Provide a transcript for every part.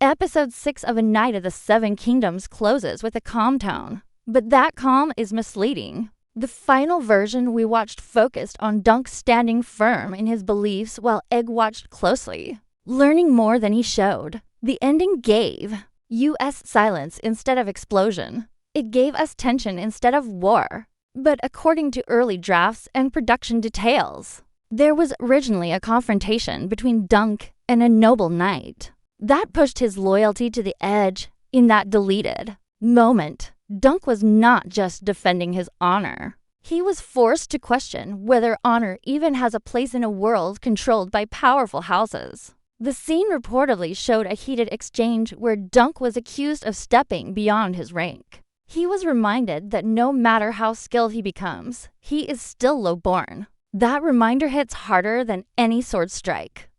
Episode 6 of A Night of the Seven Kingdoms closes with a calm tone, but that calm is misleading. The final version we watched focused on Dunk standing firm in his beliefs while Egg watched closely, learning more than he showed. The ending gave U.S. silence instead of explosion. It gave us tension instead of war. But according to early drafts and production details, there was originally a confrontation between Dunk and a noble knight. That pushed his loyalty to the edge. In that deleted moment, Dunk was not just defending his honor. He was forced to question whether honor even has a place in a world controlled by powerful houses. The scene reportedly showed a heated exchange where Dunk was accused of stepping beyond his rank. He was reminded that no matter how skilled he becomes, he is still low-born. That reminder hits harder than any sword strike.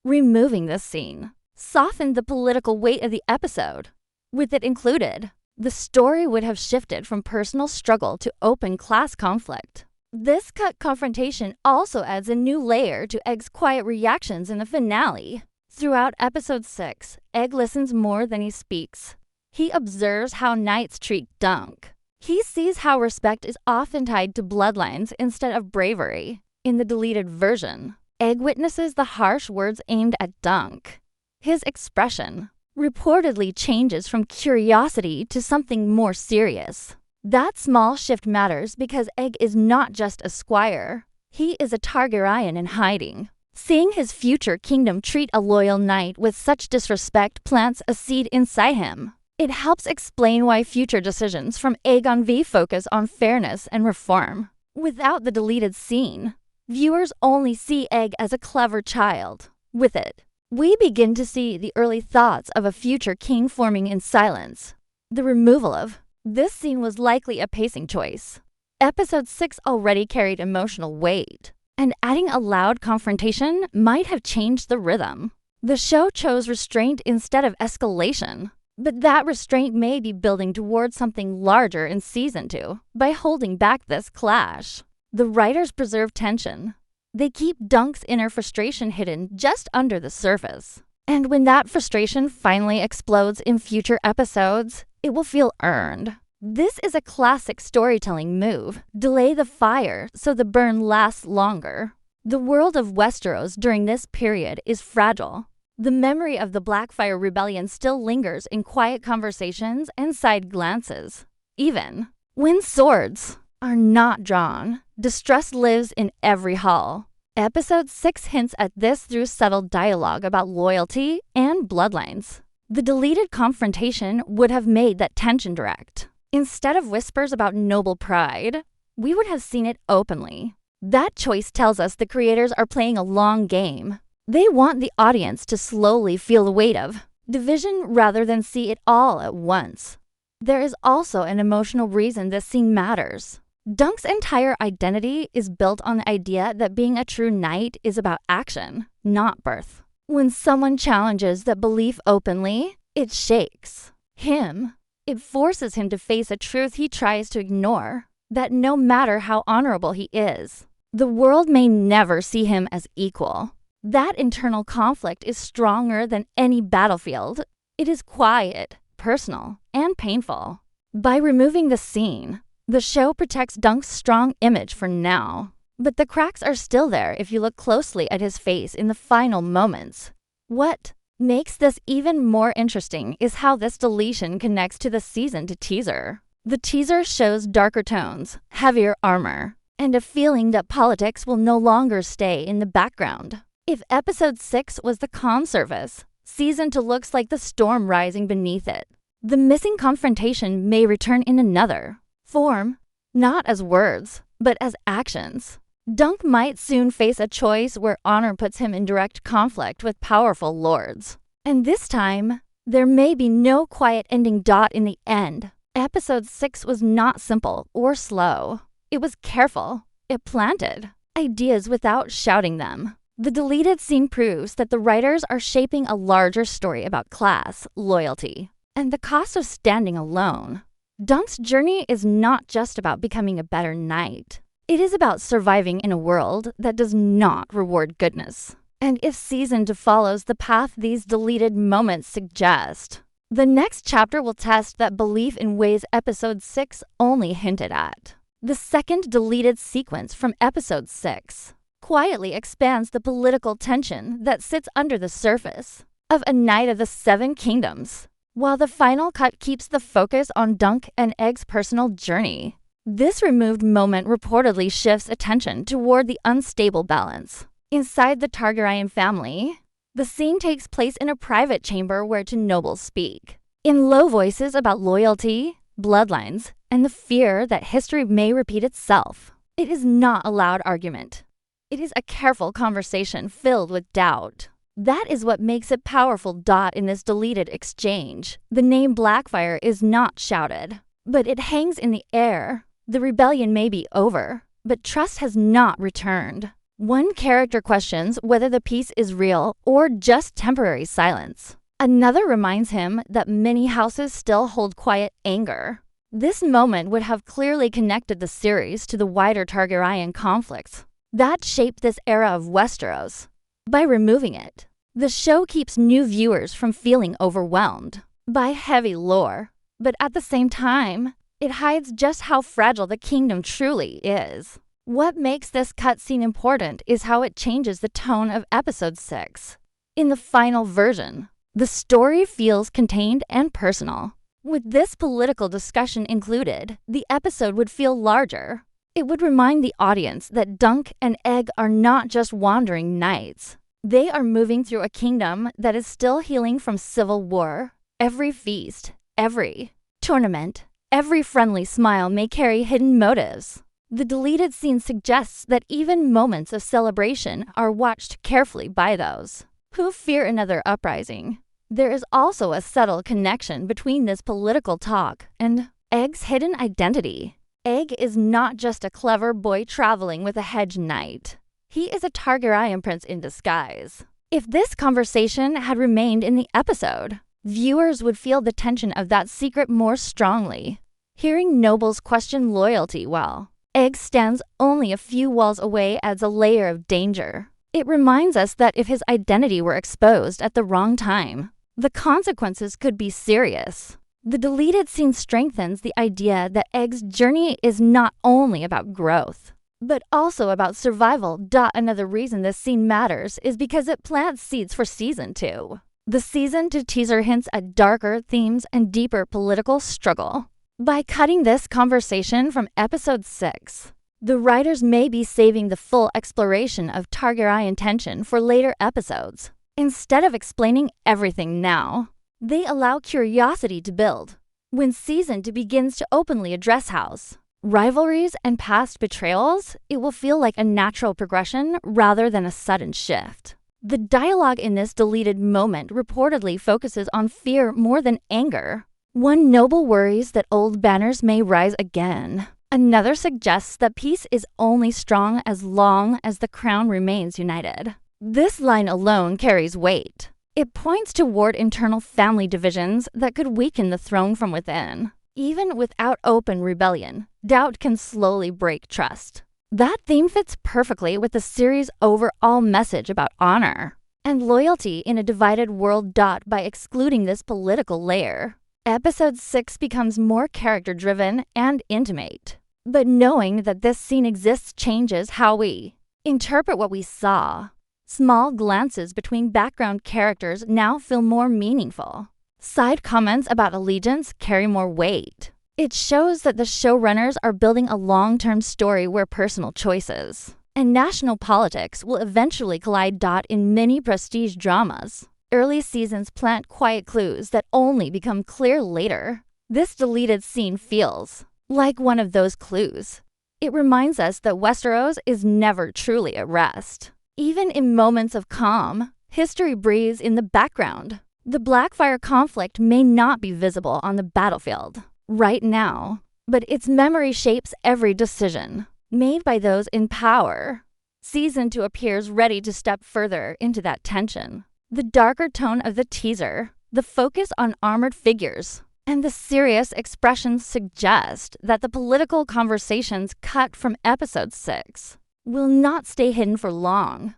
Removing this scene softened the political weight of the episode. With it included, the story would have shifted from personal struggle to open class conflict. This cut confrontation also adds a new layer to Egg's quiet reactions in the finale. Throughout episode 6, Egg listens more than he speaks. He observes how knights treat Dunk. He sees how respect is often tied to bloodlines instead of bravery. In the deleted version, Egg witnesses the harsh words aimed at Dunk. His expression reportedly changes from curiosity to something more serious. That small shift matters because Egg is not just a squire. He is a Targaryen in hiding. Seeing his future kingdom treat a loyal knight with such disrespect plants a seed inside him. It helps explain why future decisions from Aegon V focus on fairness and reform. Without the deleted scene, viewers only see Egg as a clever child. With it, we begin to see the early thoughts of a future king forming in silence. The removal of this scene was likely a pacing choice. Episode 6 already carried emotional weight, and adding a loud confrontation might have changed the rhythm. The show chose restraint instead of escalation, but that restraint may be building towards something larger in Season 2 by holding back this clash. The writers preserve tension. They keep Dunk's inner frustration hidden just under the surface. And when that frustration finally explodes in future episodes, it will feel earned. This is a classic storytelling move. Delay the fire so the burn lasts longer. The world of Westeros during this period is fragile. The memory of the Blackfire Rebellion still lingers in quiet conversations and side glances. Even when swords are not drawn, distrust lives in every hall. Episode 6 hints at this through subtle dialogue about loyalty and bloodlines. The deleted confrontation would have made that tension direct. Instead of whispers about noble pride, we would have seen it openly. That choice tells us the creators are playing a long game. They want the audience to slowly feel the weight of division rather than see it all at once. There is also an emotional reason this scene matters. Dunk's entire identity is built on the idea that being a true knight is about action, not birth. When someone challenges that belief openly, it shakes him. It forces him to face a truth he tries to ignore, that no matter how honorable he is, the world may never see him as equal. That internal conflict is stronger than any battlefield. It is quiet, personal, and painful. By removing the scene, the show protects Dunk's strong image for now. But the cracks are still there if you look closely at his face in the final moments. What makes this even more interesting is how this deletion connects to the season to teaser. The teaser shows darker tones, heavier armor, and a feeling that politics will no longer stay in the background. If episode 6 was the calm surface, season 2 looks like the storm rising beneath it. The missing confrontation may return in another form, not as words, but as actions. Dunk might soon face a choice where honor puts him in direct conflict with powerful lords. And this time, there may be no quiet ending dot in the end. Episode 6 was not simple or slow. It was careful. It planted ideas without shouting them. The deleted scene proves that the writers are shaping a larger story about class, loyalty, and the cost of standing alone. Dunk's journey is not just about becoming a better knight. It is about surviving in a world that does not reward goodness. and if season 2 follows the path these deleted moments suggest. The next chapter will test that belief in ways episode 6 only hinted at. The second deleted sequence from episode 6 quietly expands the political tension that sits under the surface of A Night of the Seven Kingdoms, while the final cut keeps the focus on Dunk and Egg's personal journey. This removed moment reportedly shifts attention toward the unstable balance inside the Targaryen family. The scene takes place in a private chamber where two nobles speak, in low voices about loyalty, bloodlines, and the fear that history may repeat itself. It is not a loud argument. It is a careful conversation filled with doubt. That is what makes it powerful. In this deleted exchange, the name Blackfyre is not shouted, but it hangs in the air. The rebellion may be over, but trust has not returned. One character questions whether the peace is real or just temporary silence. Another reminds him that many houses still hold quiet anger. This moment would have clearly connected the series to the wider Targaryen conflicts that shaped this era of Westeros. By removing it, the show keeps new viewers from feeling overwhelmed by heavy lore, but at the same time, it hides just how fragile the kingdom truly is. What makes this cutscene important is how it changes the tone of episode 6. In the final version, the story feels contained and personal. With this political discussion included, the episode would feel larger. It would remind the audience that Dunk and Egg are not just wandering knights. They are moving through a kingdom that is still healing from civil war. Every feast, every tournament, every friendly smile may carry hidden motives. The deleted scene suggests that even moments of celebration are watched carefully by those who fear another uprising. There is also a subtle connection between this political talk and Egg's hidden identity. Egg is not just a clever boy traveling with a hedge knight. He is a Targaryen prince in disguise. If this conversation had remained in the episode, viewers would feel the tension of that secret more strongly. Hearing nobles question loyalty while Egg stands only a few walls away adds a layer of danger. It reminds us that if his identity were exposed at the wrong time, the consequences could be serious. The deleted scene strengthens the idea that Egg's journey is not only about growth, but also about survival. Another reason this scene matters is because it plants seeds for season 2. The season 2 teaser hints at darker themes and deeper political struggle. By cutting this conversation from episode 6, the writers may be saving the full exploration of Targaryen tension for later episodes. Instead of explaining everything now, they allow curiosity to build. When season 2 begins to openly address house rivalries and past betrayals, it will feel like a natural progression rather than a sudden shift. The dialogue in this deleted moment reportedly focuses on fear more than anger. One noble worries that old banners may rise again. Another suggests that peace is only strong as long as the crown remains united. This line alone carries weight. It points toward internal family divisions that could weaken the throne from within. Even without open rebellion, doubt can slowly break trust. That theme fits perfectly with the series' overall message about honor and loyalty in a divided world. By excluding this political layer, Episode 6 becomes more character-driven and intimate. But knowing that this scene exists changes how we interpret what we saw. Small glances between background characters now feel more meaningful. Side comments about allegiance carry more weight. It shows that the showrunners are building a long-term story where personal choices and national politics will eventually collide. In many prestige dramas, early seasons plant quiet clues that only become clear later. This deleted scene feels like one of those clues. It reminds us that Westeros is never truly at rest. Even in moments of calm, history breathes in the background. The Blackfyre conflict may not be visible on the battlefield right now, but its memory shapes every decision made by those in power. Season 2 appears ready to step further into that tension. The darker tone of the teaser, the focus on armored figures, and the serious expressions suggest that the political conversations cut from episode 6 will not stay hidden for long.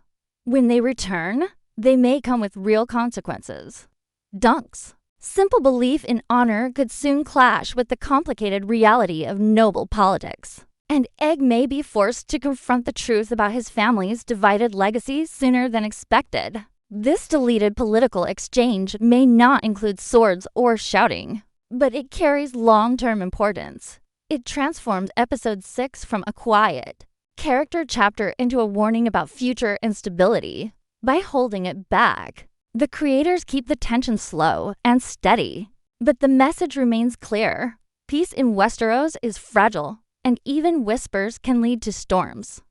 When they return, they may come with real consequences. Dunks. Simple belief in honor could soon clash with the complicated reality of noble politics. And Egg may be forced to confront the truth about his family's divided legacy sooner than expected. This deleted political exchange may not include swords or shouting, but it carries long-term importance. It transformed Episode 6 from a quiet character chapter into a warning about future instability. By holding it back, the creators keep the tension slow and steady. But the message remains clear. Peace in Westeros is fragile, and even whispers can lead to storms.